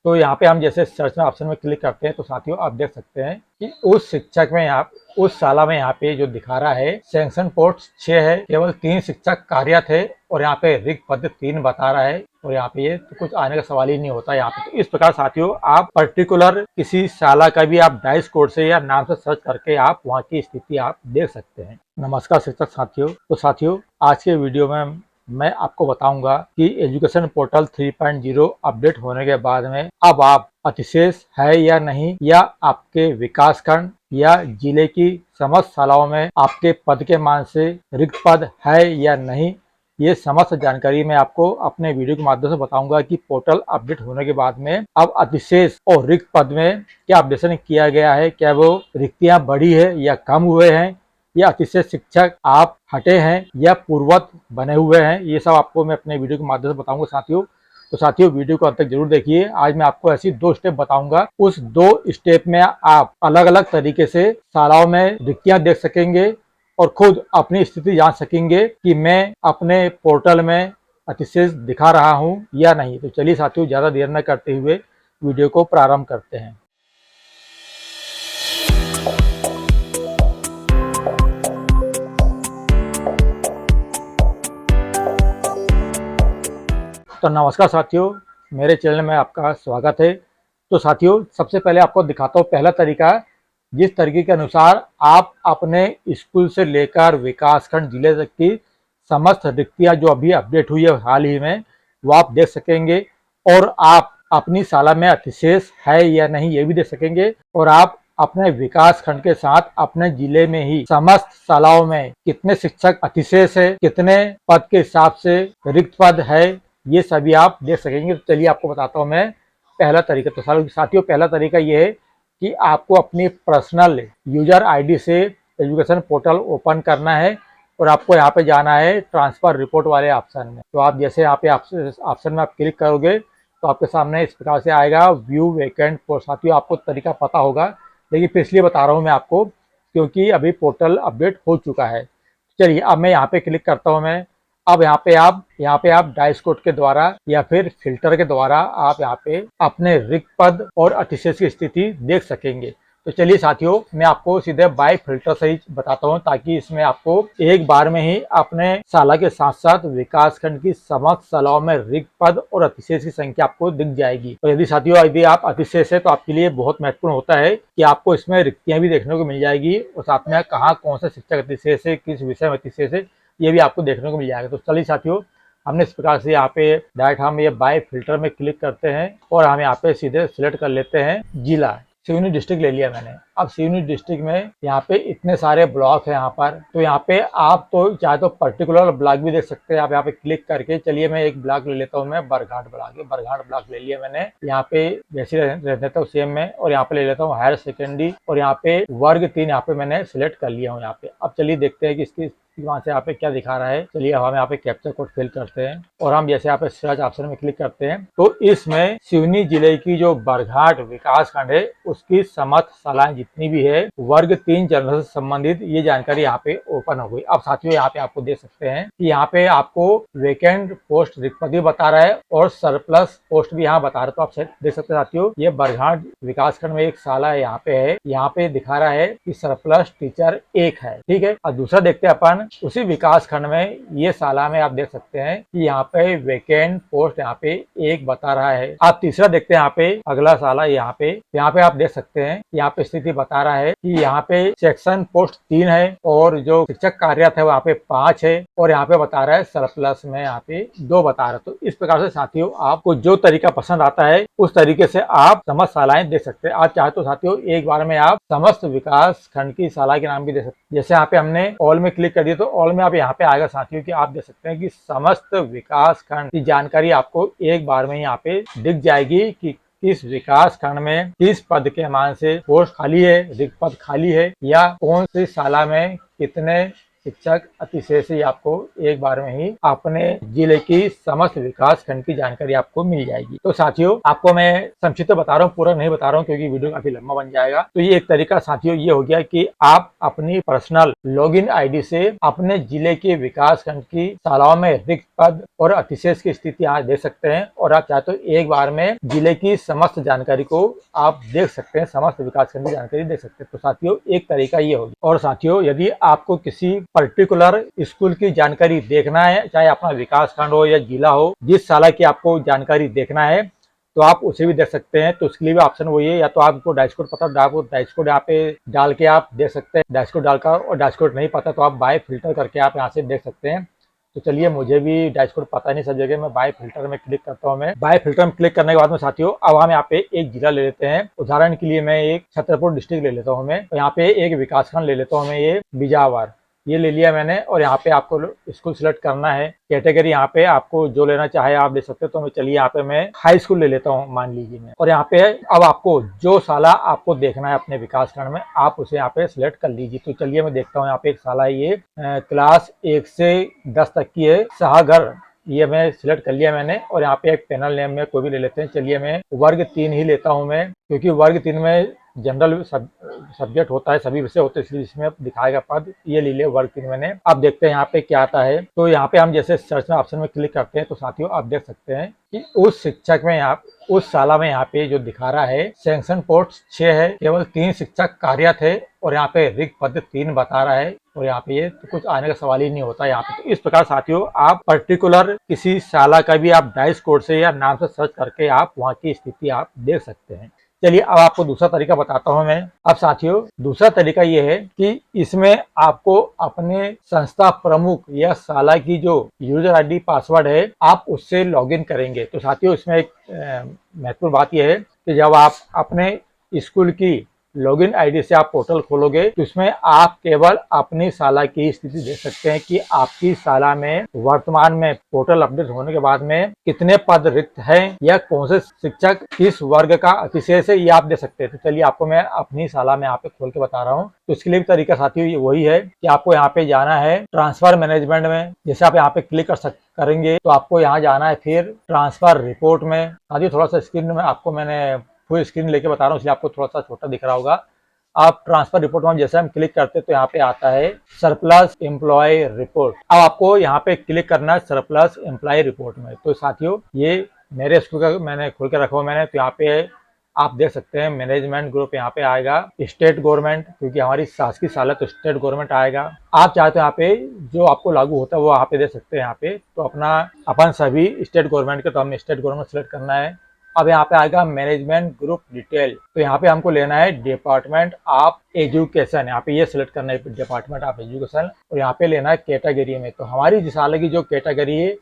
तो यहाँ पे हम जैसे सर्च में ऑप्शन में क्लिक करते हैं तो साथियों आप देख सकते हैं कि उस शिक्षक में यहाँ उस साला में यहाँ पे जो दिखा रहा है सैंक्शन पोस्ट 6 है, केवल 3 शिक्षक कार्यरत है और यहाँ पे रिक्त पद 3 बता रहा है और यहाँ पे ये तो कुछ आने का सवाल ही नहीं होता यहाँ पे। तो इस प्रकार साथियों आप पर्टिकुलर किसी शाला का भी आप डाइस कोड से या नाम से सर्च करके आप वहाँ की स्थिति आप देख सकते हैं। नमस्कार शिक्षक साथियों। तो साथियों आज के वीडियो में मैं आपको बताऊंगा कि एजुकेशन पोर्टल 3.0 अपडेट होने के बाद में अब आप अतिशेष है या नहीं, या आपके विकास खंड या जिले की समस्त शालाओं में आपके पद के मान से रिक्त पद है या नहीं, ये समस्त जानकारी मैं आपको अपने वीडियो के माध्यम से बताऊंगा कि पोर्टल अपडेट होने के बाद में अब अतिशेष और रिक्त पद में क्या अपडेशन किया गया है, क्या वो रिक्तियां बढ़ी है या कम हुए हैं, या अतिशय शिक्षक आप हटे हैं या पूर्ववत बने हुए हैं, ये सब आपको मैं अपने वीडियो के माध्यम से बताऊंगा साथियों। तो साथियों वीडियो को अंत तक जरूर देखिए। आज मैं आपको ऐसी 2 स्टेप बताऊंगा, उस 2 स्टेप में आप अलग अलग तरीके से शालाओं में रिक्तियां देख सकेंगे और खुद अपनी स्थिति जान सकेंगे कि मैं अपने पोर्टल में अतिशेष दिखा रहा हूं या नहीं। तो चलिए साथियों ज्यादा देर न करते हुए वीडियो को प्रारंभ करते हैं। तो नमस्कार साथियों, मेरे चैनल में आपका स्वागत है। तो साथियों सबसे पहले आपको दिखाता हूँ पहला तरीका, जिस तरीके के अनुसार आप अपने स्कूल से लेकर विकासखंड जिले तक की समस्त रिक्तियां जो अभी अपडेट हुई है हाल ही में, वो आप देख सकेंगे और आप अपनी शाला में अतिशेष है या नहीं ये भी देख सकेंगे और आप अपने विकास खंड के साथ अपने जिले में ही समस्त शालाओं में कितने शिक्षक अतिशेष है, कितने पद के हिसाब से रिक्त पद है, ये सभी आप देख सकेंगे। तो चलिए आपको बताता हूँ मैं पहला तरीका। तो साथियों पहला तरीका ये है कि आपको अपनी पर्सनल यूजर आईडी से एजुकेशन पोर्टल ओपन करना है और आपको यहाँ पे जाना है ट्रांसफर रिपोर्ट वाले ऑप्शन में। तो आप जैसे यहाँ पे ऑप्शन में आप क्लिक करोगे तो आपके सामने इस प्रकार से आएगा व्यू वैकेंट पोस्ट। साथियों आपको तरीका पता होगा, लेकिन फिर इसलिए बता रहा हूँ मैं आपको क्योंकि अभी पोर्टल अपडेट हो चुका है। चलिए अब मैं यहाँ पे क्लिक करता हूँ। मैं अब यहाँ पे आप डाइस कोड के द्वारा या फिर फिल्टर के द्वारा आप यहाँ पे अपने रिक्त पद और अतिशेष की स्थिति देख सकेंगे। तो चलिए साथियों मैं आपको सीधे बाय फिल्टर से ही बताता हूँ, ताकि इसमें आपको एक बार में ही अपने शाला के साथ साथ विकासखंड की समस्त शालाओं में रिक्त पद और अतिशेष की संख्या आपको दिख जाएगी। तो यदि साथियों यदि आप अतिशेष है तो आपके लिए बहुत महत्वपूर्ण होता है कि आपको इसमें रिक्तियां भी देखने को मिल जाएगी और साथ में कहाँ कौन सा शिक्षक अतिशेष है, किस विषय में अतिशेष है, ये भी आपको देखने को मिल जाएगा। तो चलिए साथियों हमने इस प्रकार से यहाँ पे डायरेक्ट हम ये बाय फिल्टर में क्लिक करते हैं और हम यहाँ पे सीधे सिलेक्ट कर लेते हैं जिला। सिवनी डिस्ट्रिक्ट ले लिया मैंने। अब सिवनी डिस्ट्रिक्ट में यहाँ पे इतने सारे ब्लॉक है यहाँ पर, तो यहाँ पे आप तो चाहे तो पर्टिकुलर ब्लॉक भी देख सकते हैं आप यहाँ पे क्लिक करके। चलिए मैं एक ब्लॉक ले लेता हूँ, मैं बरघाट ब्लॉक, बरघाट ब्लॉक ले लिया मैंने। यहाँ पे जैसे रहता हूँ सेम में और यहाँ पे ले लेता हूँ हायर सेकेंडरी और यहाँ पे वर्ग 3 यहाँ पे मैंने सिलेक्ट कर लिया हूँ यहाँ पे। अब चलिए देखते हैं कि इसकी वहां से यहाँ पे क्या दिखा रहा है। चलिए हम यहाँ पे कैप्चा कोड फिल करते हैं और हम जैसे यहाँ पे सर्च ऑप्शन में क्लिक करते हैं तो इसमें सिवनी जिले की जो बरघाट विकास खंड है उसकी समस्त शालाएं जितनी भी है वर्ग 3 जनरल से संबंधित ये जानकारी यहाँ पे ओपन हो गई। अब साथियों यहाँ पे आपको देख सकते हैं कि यहाँ पे आपको वेकेंट पोस्ट रिक्त पद भी बता रहा है और सरप्लस पोस्ट भी यहाँ बता रहा है। तो आप देख सकते हैं साथियों ये बरघाट विकास खंड में एक शाला यहाँ पे है, यहाँ पे दिखा रहा है कि सरप्लस टीचर 1 है। ठीक है, और दूसरा देखते हैं अपन उसी विकास खंड में ये शाला में आप देख सकते हैं कि यहाँ पे वेकेंट पोस्ट यहाँ पे 1 बता रहा है। आप तीसरा देखते हैं यहाँ पे अगला शाला यहाँ पे आप देख सकते हैं यहाँ पे स्थिति बता रहा है कि यहाँ पे सेक्शन पोस्ट 3 है और जो शिक्षक कार्यरत है वहाँ पे 5 है और यहाँ पे बता रहा है सरप्लस में यहाँ पे 2 बता रहा है। तो इस प्रकार से साथियों आपको जो तरीका पसंद आता है उस तरीके से आप समस्त शालाएं देख सकते हैं। आप चाहे तो साथियों एक बार में आप समस्त विकास खंड की शाला के नाम भी देख सकते हैं। जैसे यहाँ पे हमने ऑल में क्लिक कर दिया तो ऑल में आप यहाँ पे आएगा साथियों कि आप देख सकते हैं कि समस्त विकास खंड की जानकारी आपको एक बार में यहाँ पे दिख जाएगी कि किस विकास खंड में किस पद के मान से पोस्ट खाली है, रिक्त पद खाली है, या कौन सी शाला में कितने शिक्षक अतिशय से आपको एक बार में ही अपने जिले की समस्त विकास खंड की जानकारी आपको मिल जाएगी। तो साथियों, आपको मैं संक्षिप्त बता रहा हूँ, पूरा नहीं बता रहा हूँ क्योंकि वीडियो काफी लंबा बन जाएगा। तो ये एक तरीका साथियों ये हो गया कि आप अपनी पर्सनल लॉगिन आईडी से अपने जिले के विकास खंड की शालाओं में रिक्त पद और अतिशेष की स्थिति आज देख सकते हैं, और आप चाहे तो एक बार में जिले की समस्त जानकारी को आप देख सकते हैं, समस्त विकास खंड की जानकारी देख सकते हैं। तो साथियों, एक तरीका ये होगी। और साथियों, यदि आपको किसी पर्टिकुलर स्कूल की जानकारी देखना है, चाहे अपना विकास खंड हो या जिला हो, जिस शाला की आपको जानकारी देखना है तो आप उसे भी देख सकते हैं। तो उसके लिए भी ऑप्शन वही है, या तो आपको डैशबोर्ड पता है, आपको डैशबोर्ड यहाँ पे डाल के आप देख सकते हैं, डैशबोर्ड डालकर, और डैशबोर्ड नहीं पता तो आप बाय फिल्टर करके आप यहाँ से देख सकते हैं। तो चलिए, मुझे भी डैशबोर्ड पता नहीं सब जगह, मैं बाय फिल्टर में क्लिक करता हूँ। मैं बाय फिल्टर में क्लिक करने के बाद में साथियों, अब हम यहाँ पे एक जिला ले लेते हैं। उदाहरण के लिए मैं एक छतरपुर डिस्ट्रिक्ट ले लेता हूँ मैं, तो यहाँ पे एक विकासखंड ले लेता हूँ मैं, ये बिजावर, ये ले लिया मैंने। और यहाँ पे आपको स्कूल सिलेक्ट करना है, कैटेगरी यहाँ पे आपको जो लेना चाहे आप ले सकते हो। तो मैं चलिए यहाँ पे मैं हाई स्कूल ले लेता हूँ मान लीजिए मैं, और यहाँ पे अब आपको जो शाला आपको देखना है अपने विकास खंड में, आप उसे यहाँ पे सिलेक्ट कर लीजिए। तो चलिए मैं देखता हूँ, यहाँ पे एक शाला है, ये क्लास 1 से 10 तक की है, साहगर, ये मैं सिलेक्ट कर लिया मैंने। और यहाँ पे एक पैनल नेम में कोई भी ले लेते हैं। चलिए मैं वर्ग 3 ही लेता हूँ मैं, क्योंकि वर्ग 3 में जनरल सब्जेक्ट होता है, सभी विषय होते हैं, इसलिए इसमें दिखाएगा पद। ये ले लिया वर्ग 3 मैंने। अब देखते हैं यहाँ पे क्या आता है। तो यहाँ पे हम जैसे सर्च में ऑप्शन में क्लिक करते हैं तो साथियों आप देख सकते हैं कि उस शिक्षक में यहाँ उस शाला में यहाँ पे जो दिखा रहा है सैंक्शन पोस्ट 6 है, केवल 3 शिक्षक कार्यरत है, और यहाँ पे रिक्त पद 3 बता रहा है, और यहाँ पे ये तो कुछ आने का सवाल ही नहीं होता यहाँ पे। तो इस प्रकार साथियों, आप पर्टिकुलर किसी शाला का भी आप डाइस कोड से या नाम से सर्च करके आप वहाँ की स्थिति आप देख सकते हैं। चलिए अब आपको दूसरा तरीका बताता हूं मैं। अब साथियों, दूसरा तरीका ये है कि इसमें आपको अपने संस्था प्रमुख या शाला की जो यूजर आईडी पासवर्ड है, आप उससे लॉगिन करेंगे। तो साथियों, इसमें एक महत्वपूर्ण बात यह है कि जब आप अपने स्कूल की लॉगिन आईडी से आप पोर्टल खोलोगे तो इसमें आप केवल अपनी शाला की स्थिति देख सकते हैं कि आपकी शाला में वर्तमान में पोर्टल अपडेट होने के बाद में कितने पद रिक्त हैं या कौन से शिक्षक किस वर्ग का अतिशेष है, ये आप देख सकते हैं। तो चलिए आपको मैं अपनी शाला में यहाँ पे खोल के बता रहा हूँ। तो इसके लिए भी तरीका साथियों वही है कि आपको यहाँ पे जाना है ट्रांसफर मैनेजमेंट में। जैसे आप यहाँ पे क्लिक करेंगे तो आपको यहाँ जाना है फिर ट्रांसफर रिपोर्ट में। साथियों, थोड़ा सा स्क्रीन में आपको मैंने फुल स्क्रीन लेके बता रहा हूँ, इसलिए आपको थोड़ा सा छोटा दिख रहा होगा। आप ट्रांसफर रिपोर्ट में जैसे हम क्लिक करते हैं तो यहाँ पे आता है सरप्लस एम्प्लॉय रिपोर्ट। अब आपको यहाँ पे क्लिक करना है सरप्लस एम्प्लॉय रिपोर्ट में। तो साथियों, ये मेरे स्कूल का मैंने खोल के रखा हुआ मैंने। तो यहाँ पे आप देख सकते हैं मैनेजमेंट ग्रुप यहाँ पे आएगा, स्टेट गवर्नमेंट, क्योंकि हमारी शासकीय शाला तो स्टेट गवर्नमेंट आएगा। आप चाहते हो यहाँ पे जो आपको लागू होता है वो यहाँ पे दे सकते हैं यहाँ पे। तो अपन सभी स्टेट गवर्नमेंट के, तो हमें स्टेट गवर्नमेंट सेलेक्ट करना है। अब यहाँ पे आएगा मैनेजमेंट ग्रुप डिटेल। तो यहाँ पे हमको लेना है डिपार्टमेंट ऑफ एजुकेशन, यहाँ पे ये सिलेक्ट करना है डिपार्टमेंट ऑफ एजुकेशन, और यहाँ पे लेना है कैटेगरी में। तो हमारी जिस शाला की जो कैटेगरी है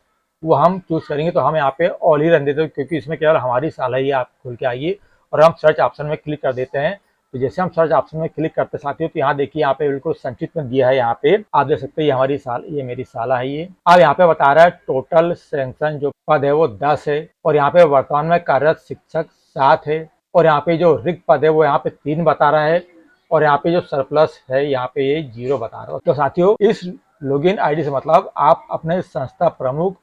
वो हम चूज करेंगे। तो हम यहाँ पे ऑल ही रन देते हैं, क्योंकि इसमें केवल हमारी शाला ही आप खुल के आइए, और हम सर्च ऑप्शन में क्लिक कर देते हैं। तो जैसे हम सर्च ऑप्शन में क्लिक करते साथियों, तो यहाँ देखिए यहाँ पे बिल्कुल संक्षिप्त में दिया है, यहाँ पे आप देख सकते हैं ये मेरी शाला है ये। अब यहाँ पे बता रहा है टोटल सैंक्शन जो पद है वो 10 है, और यहाँ पे वर्तमान में कार्यरत शिक्षक 7 है, और यहाँ पे जो रिक्त पद है वो यहाँ पे 3 बता रहा है, और यहाँ पे जो सरप्लस है यहाँ पे ये 0 बता रहा है। तो साथियों, इस लॉगिन आईडी से मतलब आप अपने संस्था प्रमुख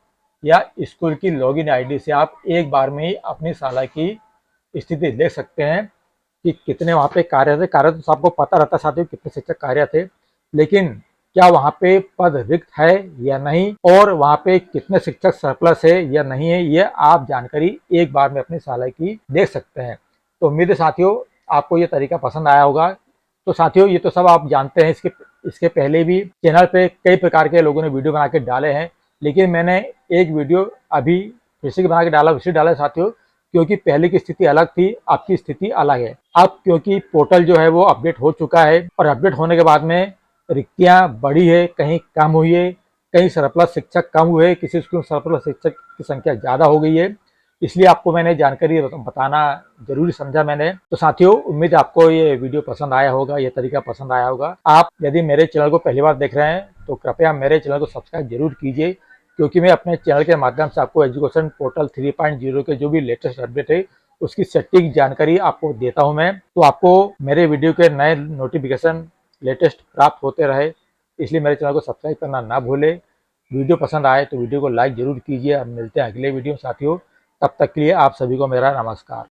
या स्कूल की लॉगिन आईडी से आप एक बार में ही अपनी शाला की स्थिति देख सकते हैं कि कितने वहाँ पे कार्य थे। कार्य तो सबको पता रहता है साथियों कितने शिक्षक कार्य थे, लेकिन क्या वहाँ पे पद रिक्त है या नहीं, और वहाँ पे कितने शिक्षक सरप्लस है या नहीं है, ये आप जानकारी एक बार में अपनी शाला की देख सकते हैं। तो उम्मीद है साथियों आपको ये तरीका पसंद आया होगा। तो साथियों, ये तो सब आप जानते हैं, इसके पहले भी चैनल पे कई प्रकार के लोगों ने वीडियो बना के डाले हैं, लेकिन मैंने एक वीडियो अभी फिर से बना के डाला, इसलिए डाला साथियों क्योंकि पहले की स्थिति अलग थी, आपकी स्थिति अलग है। अब क्योंकि पोर्टल जो है वो अपडेट हो चुका है, और अपडेट होने के बाद में रिक्तियां बढ़ी है, कहीं कम हुई है, कहीं सरप्लस शिक्षक कम हुए, किसी स्कूल में सरप्लस शिक्षक की संख्या ज़्यादा हो गई है, इसलिए आपको मैंने जानकारी बताना जरूरी समझा मैंने। तो साथियों, उम्मीद आपको ये वीडियो पसंद आया होगा, ये तरीका पसंद आया होगा। आप यदि मेरे चैनल को पहली बार देख रहे हैं तो कृपया मेरे चैनल को सब्सक्राइब जरूर कीजिए, क्योंकि मैं अपने चैनल के माध्यम से आपको एजुकेशन पोर्टल 3.0 के जो भी लेटेस्ट अपडेट है उसकी सटीक जानकारी आपको देता हूं मैं। तो आपको मेरे वीडियो के नए नोटिफिकेशन लेटेस्ट प्राप्त होते रहे। इसलिए मेरे चैनल को सब्सक्राइब करना ना भूलें। वीडियो पसंद आए तो वीडियो को लाइक ज़रूर कीजिए। अब मिलते हैं अगले वीडियो में साथियों, तब तक के लिए आप सभी को मेरा नमस्कार।